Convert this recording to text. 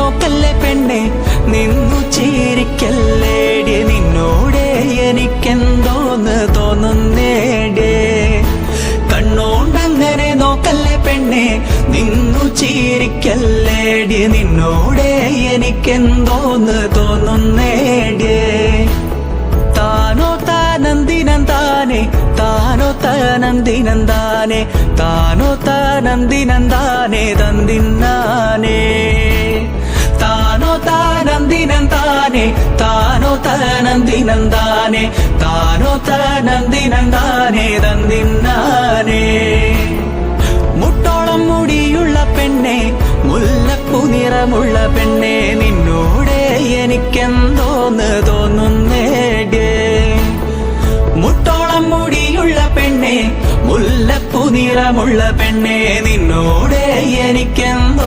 നോക്കല്ലേ പെണ്ണെ നിന്നു ചിരിക്കല്ലേടി നിന്നോടെ എനിക്കെന്തോന്ന് തോന്നുന്നേടേ കണ്ണോണ്ടങ്ങനെ നോക്കല്ലേ പെണ്ണെ നിന്നു ചിരിക്കല്ലേടി നിന്നോടെ എനിക്കെന്തോന്ന് തോന്നുന്നേടേ താനോ താനന്ദിനന്താനെ താനോ താനന്ദിനന്താനെ താനോ താനന്ദിനന്താനെ തന്തിന്നാനേ താനോ താനന്ദിനന്താനെ താനോ താനന്ദിനന്താനെ താനോ താനന്ദിനന്താനെ തന്തിന്നാനേ മുട്ടോളം മുടിയുള്ള പെണ്ണെ മുല്ലപ്പൂ നിറമുള്ള പെണ്ണെ നിന്നോടെ എനിക്കെന്തോന്ന് തോന്നുന്നേടേ മുട്ടോളം മുടിയുള്ള പെണ്ണെ മുല്ലപ്പൂ നിറമുള്ള പെണ്ണെ നിന്നോടെ എനിക്കെന്തോ